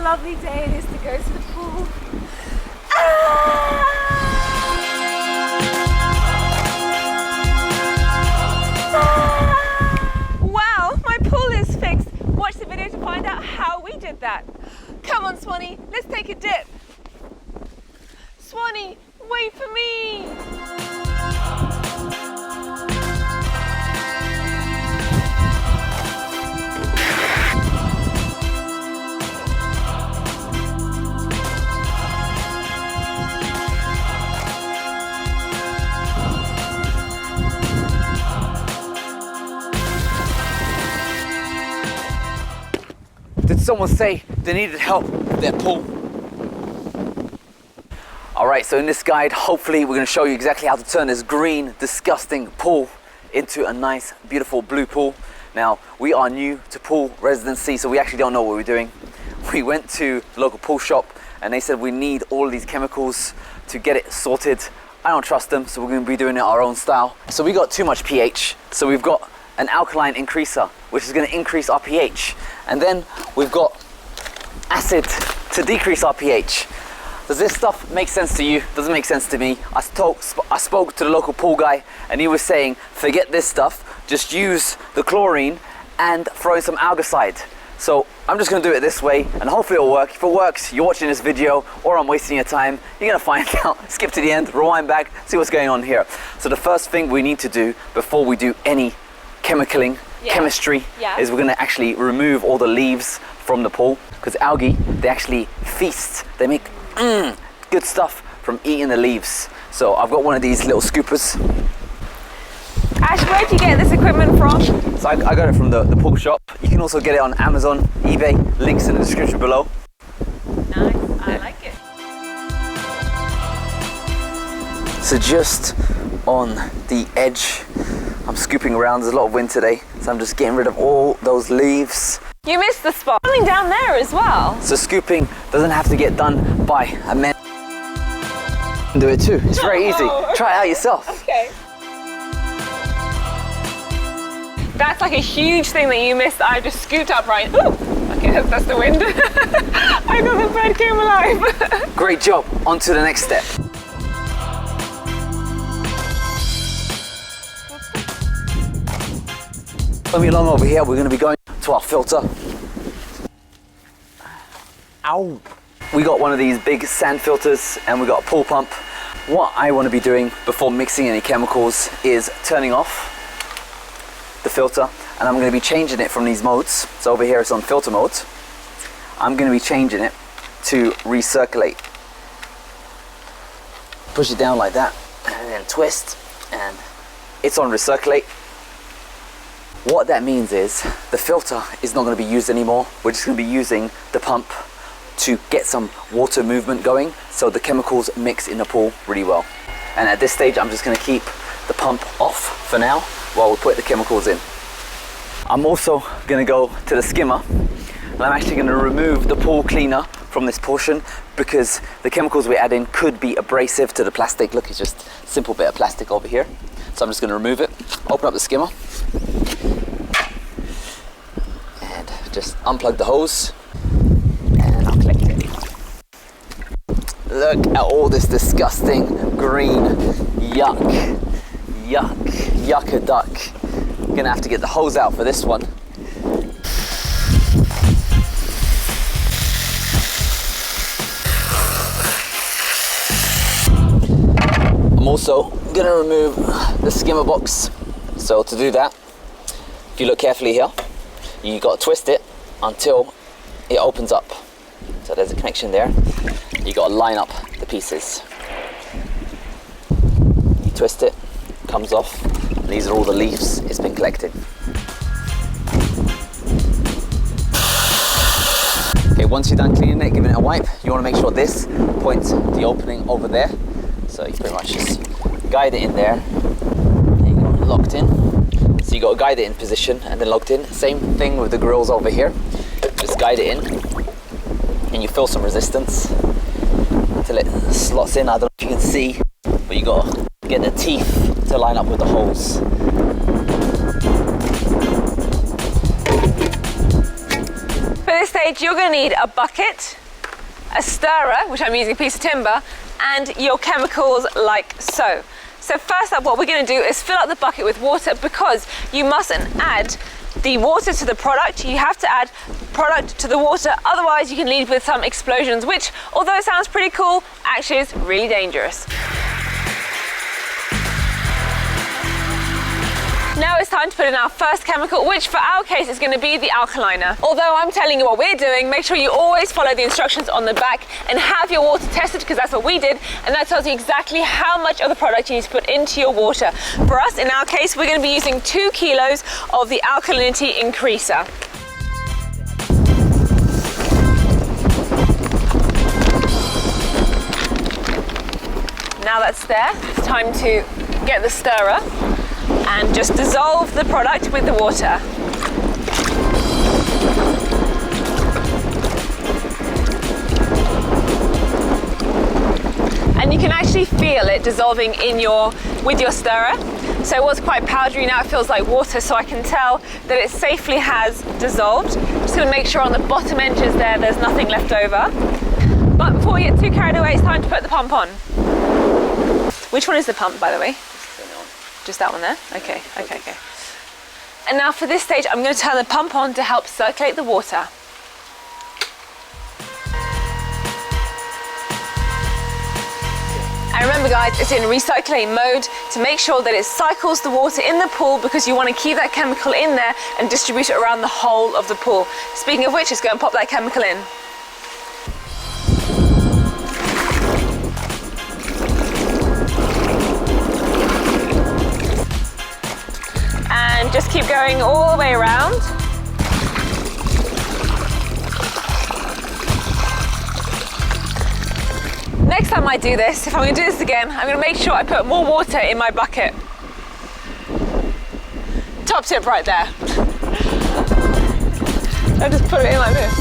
lovely day it is to go to the pool. Wow, my pool is fixed. Watch the video to find out how we did that. Come on, Swanee, let's take a dip. Swanee, wait for me. Did someone say they needed help with their pool? Alright, so in this guide, hopefully we're going to show you exactly how to turn this green, disgusting pool into a nice, beautiful blue pool. Now, we are new to pool residency, so we actually don't know what we're doing. We went to the local pool shop and they said we need all of these chemicals to get it sorted. I don't trust them, so we're going to be doing it our own style. So we got too much pH, so we've got an alkaline increaser, which is going to increase our pH. And then we've got acid to decrease our pH. Does this stuff make sense to you? Doesn't make sense to me. I spoke to the local pool guy and he was saying, forget this stuff, just use the chlorine and throw in some algicide. So I'm just going to do it this way and hopefully it'll work. If it works, you're watching this video or I'm wasting your time, you're going to find out. Skip to the end, rewind back, see what's going on here. So the first thing we need to do before we do any chemistry is we're going to actually remove all the leaves from the pool, because algae, they actually feast, they make good stuff from eating the leaves. So I've got one of these little scoopers. Ash, where did you get this equipment from? So I got it from the pool shop. You can also get it on Amazon, eBay, links in the description below. Nice, I like it. So just on the edge, I'm scooping around. There's a lot of wind today, so I'm just getting rid of all those leaves. You missed the spot. Coming down there as well. So scooping doesn't have to get done by a man. Do it too. It's very easy. Okay. Try it out yourself. Okay. That's like a huge thing that you missed. I just scooped up right. Ooh. Okay, that's the wind. I thought the bird came alive. Great job. On to the next step. Coming along over here, we're going to be going to our filter. Ow! We got one of these big sand filters and we got a pool pump. What I want to be doing before mixing any chemicals is turning off the filter, and I'm going to be changing it from these modes. So over here it's on filter mode. I'm going to be changing it to recirculate. Push it down like that and then twist, and it's on recirculate. What that means is the filter is not going to be used anymore. We're just going to be using the pump to get some water movement going, so the chemicals mix in the pool really well. And at this stage I'm just going to keep the pump off for now while we put the chemicals in. I'm also going to go to the skimmer and I'm actually going to remove the pool cleaner from this portion, because the chemicals we add in could be abrasive to the plastic. Look, it's just a simple bit of plastic over here. So I'm just going to remove it, open up the skimmer and just unplug the hose, and I'll collect it. Look at all this disgusting green yuck, yucca duck. I'm gonna have to get the hose out for this one. I'm also gonna remove the skimmer box. So to do that, if you look carefully here, you got to twist it until it opens up. So there's a connection there. You got to line up the pieces. You twist it, comes off. These are all the leaves it's been collected. Okay, once you're done cleaning it, giving it a wipe, you want to make sure this points the opening over there. So you pretty much just guide it in there. There you go, locked in. So you got to guide it in position and then locked in. Same thing with the grills over here. Just guide it in and you feel some resistance until it slots in. I don't know if you can see, but you got to get the teeth to line up with the holes. For this stage, you're going to need a bucket, a stirrer, which I'm using a piece of timber, and your chemicals like so. So first up, what we're going to do is fill up the bucket with water, because you mustn't add the water to the product. You have to add product to the water, otherwise you can lead with some explosions, which, although it sounds pretty cool, actually is really dangerous. Now it's time to put in our first chemical, which for our case is going to be the alkaliner. Although I'm telling you what we're doing, make sure you always follow the instructions on the back and have your water tested, because that's what we did, and that tells you exactly how much of the product you need to put into your water. For us, in our case, we're going to be using 2 kilos of the alkalinity increaser. Now that's there, it's time to get the stirrer and just dissolve the product with the water. And you can actually feel it dissolving with your stirrer. So it was quite powdery, now it feels like water, so I can tell that it safely has dissolved. Just gonna make sure on the bottom edges there's nothing left over. But before we get too carried away, it's time to put the pump on. Which one is the pump, by the way? Just that one there? Okay. And now for this stage, I'm going to turn the pump on to help circulate the water. And remember guys, it's in recirculate mode to make sure that it cycles the water in the pool, because you want to keep that chemical in there and distribute it around the whole of the pool. Speaking of which, let's go and pop that chemical in. And just keep going all the way around. Next time I do this, if I'm going to do this again, I'm going to make sure I put more water in my bucket. Top tip right there. I just put it in like this.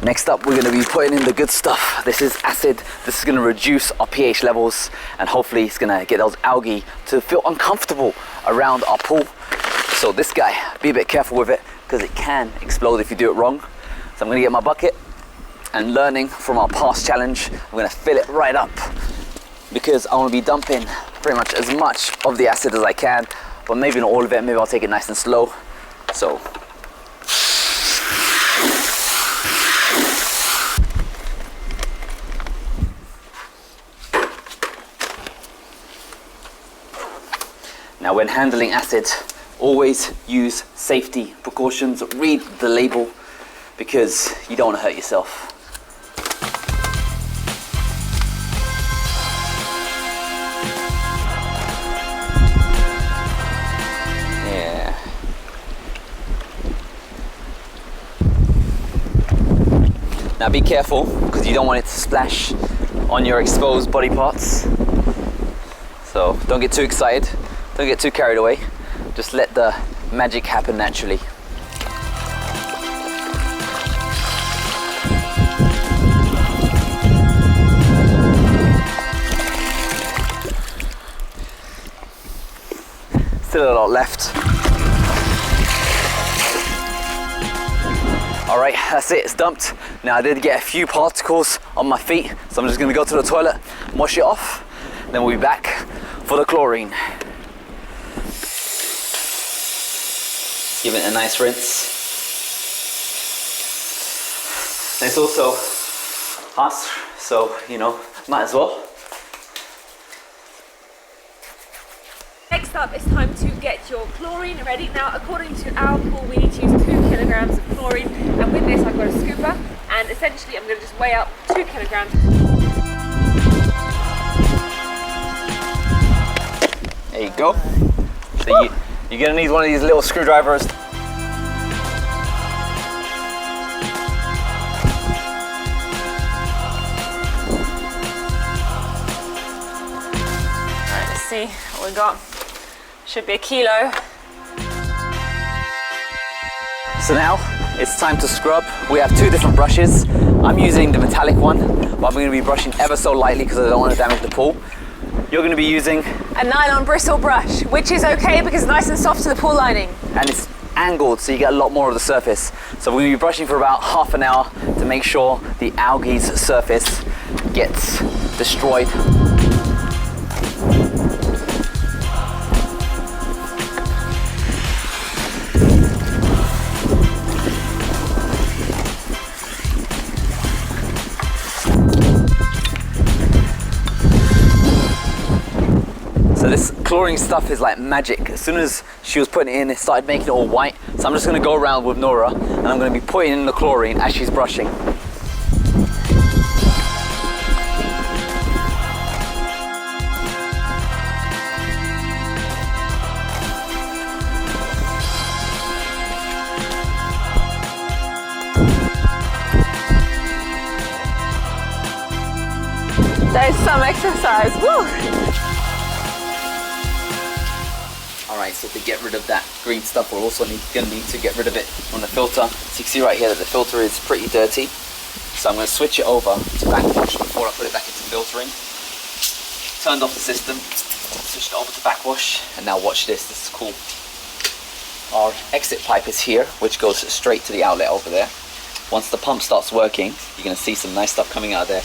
Next up, we're going to be putting in the good stuff. This is acid. This is going to reduce our pH levels, and hopefully it's going to get those algae to feel uncomfortable around our pool. So this guy, be a bit careful with it, because it can explode if you do it wrong. So I'm going to get my bucket, and learning from our past challenge, I'm going to fill it right up, because I want to be dumping pretty much as much of the acid as I can, but maybe not all of it. Maybe I'll take it nice and slow. So now, when handling acid, always use safety precautions. Read the label, because you don't want to hurt yourself. Yeah. Now be careful, because you don't want it to splash on your exposed body parts. So don't get too excited. Don't get too carried away. Just let the magic happen naturally. Still a lot left. All right, that's it, it's dumped. Now I did get a few particles on my feet, so I'm just gonna go to the toilet, wash it off, then we'll be back for the chlorine. Give it a nice rinse. And it's also us, so you know, might as well. Next up, it's time to get your chlorine ready. Now, according to our pool, we need to use 2 kilograms of chlorine, and with this I've got a scooper, and essentially I'm going to just weigh up 2 kilograms. There you go. So you're going to need one of these little screwdrivers. Alright, let's see what we got. Should be a kilo. So now it's time to scrub. We have 2 different brushes. I'm using the metallic one, but I'm going to be brushing ever so lightly because I don't want to damage the pool. you're going to be using, a nylon bristle brush, which is okay because it's nice and soft to the pool lining. and it's angled so you get a lot more of the surface. So we're going to be brushing for about half an hour to make sure the algae's surface gets destroyed. So this chlorine stuff is like magic. As soon as she was putting it in, it started making it all white. So I'm just going to go around with Nora and I'm going to be putting in the chlorine as she's brushing. There's some exercise. Woo! Alright, so to get rid of that green stuff, we're also going to need to get rid of it on the filter. So you can see right here that the filter is pretty dirty. So I'm going to switch it over to backwash before I put it back into filtering. Turned off the system, switched it over to backwash, and now watch this, this is cool. Our exit pipe is here, which goes straight to the outlet over there. Once the pump starts working, you're going to see some nice stuff coming out of there.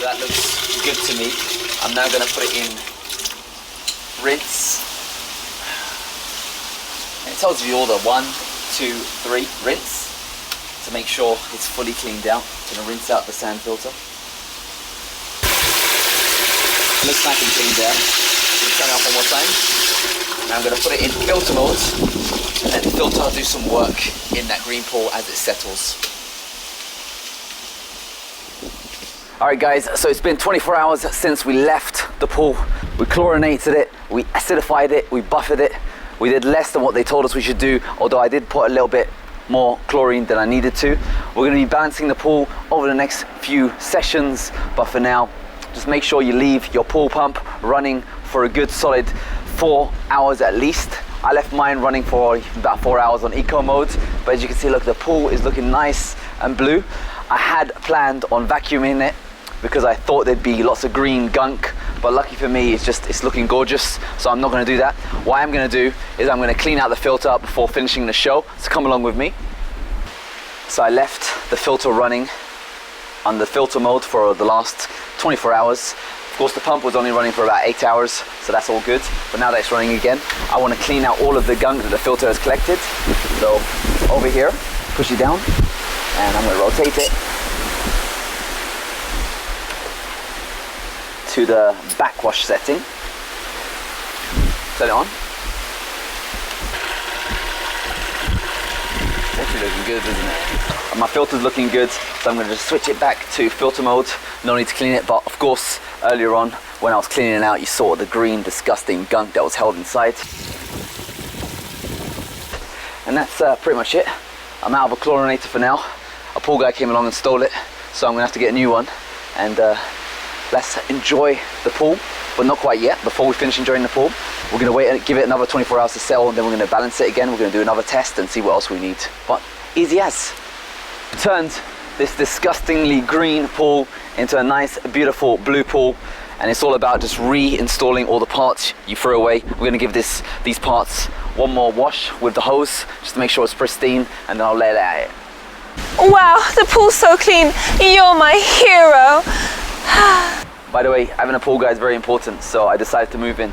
That looks good to me. I'm now going to put it in rinse. And it tells you the order 1, 2, 3, rinse to make sure it's fully cleaned out. I'm going to rinse out the sand filter. Looks nice and clean there. Turn it off one more time. Now I'm going to put it in filter mode and let the filter do some work in that green pool as it settles. Alright guys, so it's been 24 hours since we left the pool. We chlorinated it, we acidified it, we buffered it. We did less than what they told us we should do, although I did put a little bit more chlorine than I needed to. We're going to be balancing the pool over the next few sessions, but for now, just make sure you leave your pool pump running for a good solid 4 hours at least. I left mine running for about 4 hours on eco mode, but as you can see, look, the pool is looking nice and blue. I had planned on vacuuming it because I thought there'd be lots of green gunk, but lucky for me, it's looking gorgeous, so I'm not going to do that. What I'm going to do is I'm going to clean out the filter before finishing the show, so come along with me. So I left the filter running on the filter mode for the last 24 hours. Of course, the pump was only running for about 8 hours, so that's all good. But now that it's running again, I want to clean out all of the gunk that the filter has collected. So over here, push it down, and I'm going to rotate it to the backwash setting. Turn it on. It's actually looking good, isn't it? And my filter's looking good, so I'm going to just switch it back to filter mode. No need to clean it, but of course, earlier on, when I was cleaning it out, you saw the green, disgusting gunk that was held inside. And that's pretty much it. I'm out of a chlorinator for now. A pool guy came along and stole it, so I'm going to have to get a new one. And let's enjoy the pool, but not quite yet. Before we finish enjoying the pool, we're going to wait and give it another 24 hours to settle, and then we're going to balance it again. We're going to do another test and see what else we need. But easy as. Turned this disgustingly green pool into a nice, beautiful blue pool, and it's all about just reinstalling all the parts you threw away. We're going to give these parts one more wash with the hose just to make sure it's pristine, and then I'll let it out. Wow, the pool's so clean. You're my hero. By the way, having a pool guy is very important, so I decided to move in